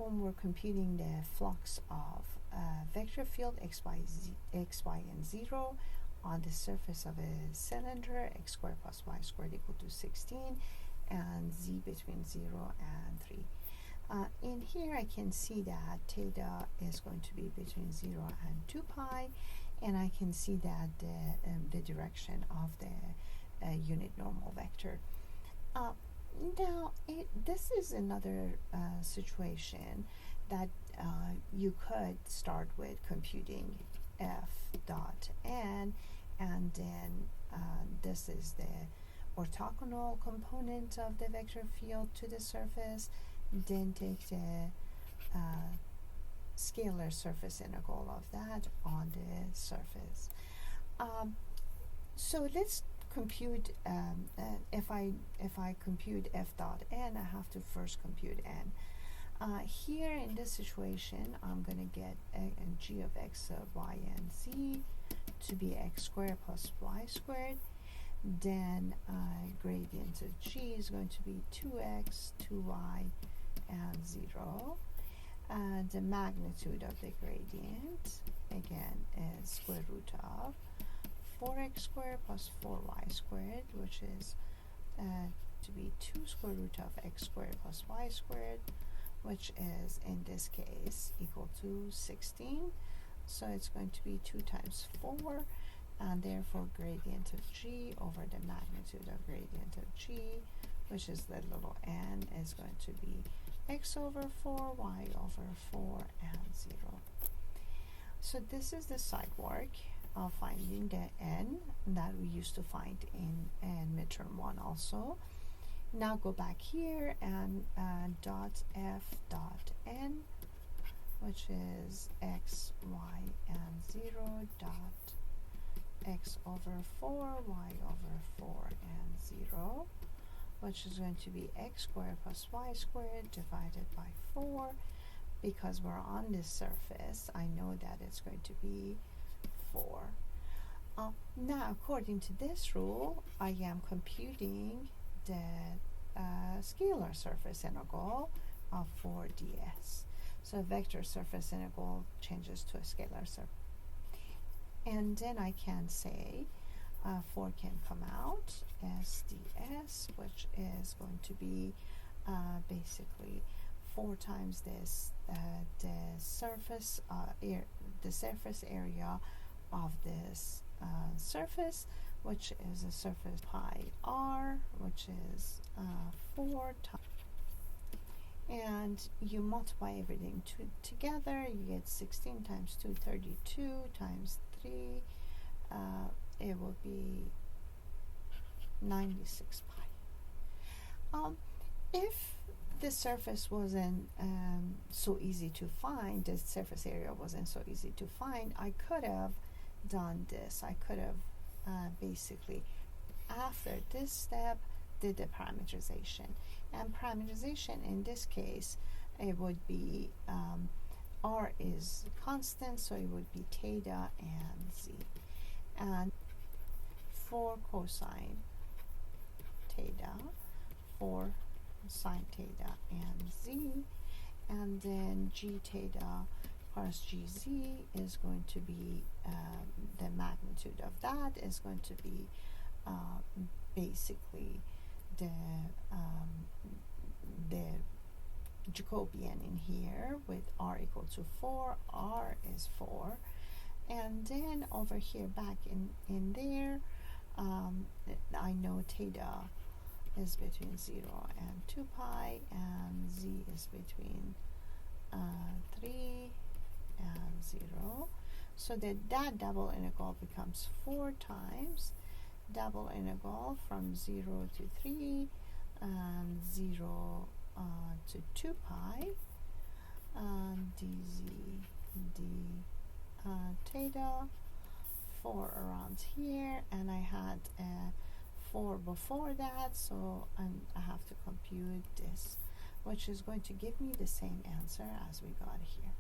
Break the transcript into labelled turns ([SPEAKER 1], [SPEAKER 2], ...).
[SPEAKER 1] when we're computing the flux of a vector field x, y, and 0 on the surface of a cylinder, x squared plus y squared equal to 16, and z between 0 and 3. In here I can see that theta is going to be between 0 and 2 pi, and I can see that the direction of the unit normal vector. Now, this is another situation that you could start with computing f dot n, and then this is the orthogonal component of the vector field to the surface. Then take the scalar surface integral of that on the surface. So let's compute. If I compute f dot n, I have to first compute n. Here in this situation, I'm going to get a g of x, y, and z to be x squared plus y squared. Then gradient of g is going to be 2x, 2y, and 0. The magnitude of the gradient, again, is square root of 4x squared plus 4y squared, which is to be 2 square root of x squared plus y squared, which is, in this case, equal to 16. So it's going to be 2 times 4, and therefore gradient of g over the magnitude of gradient of g, which is the little n, is going to be x over 4, y over 4, and 0. So this is the side work of finding the n that we used to find in midterm 1 also. Now go back here and dot f dot n, which is x, y, and 0 dot x over 4, y over 4, and 0, which is going to be x squared plus y squared divided by 4. Because we're on this surface, I know that it's going to be 4. Now, according to this rule, I am computing the scalar surface integral of 4ds. So vector surface integral changes to a scalar surface. And then I can say 4 can come out as ds, which is going to be basically 4 times this the surface area of this surface, which is a surface pi r, which is 4 times. And you multiply everything together, you get 16 times 2, 32 times 3. It will be 96 pi. If the surface wasn't so easy to find, the surface area wasn't so easy to find, I could have done this. I could have basically, after this step, did the parameterization. And parameterization in this case, it would be r is constant, so it would be theta and z. And for cosine theta, for sine theta and z, and then g theta plus gz is going to be the magnitude of that is going to be basically the Jacobian in here with r equal to 4. R is 4, and then over here back in there, I know theta is between 0 and 2 pi, and z is between 3 and 0. So that double integral becomes 4 times double integral from 0 to 3 and 0 to 2 pi dz d theta, 4 around here, and I had 4 before that, so I have to compute this, which is going to give me the same answer as we got here.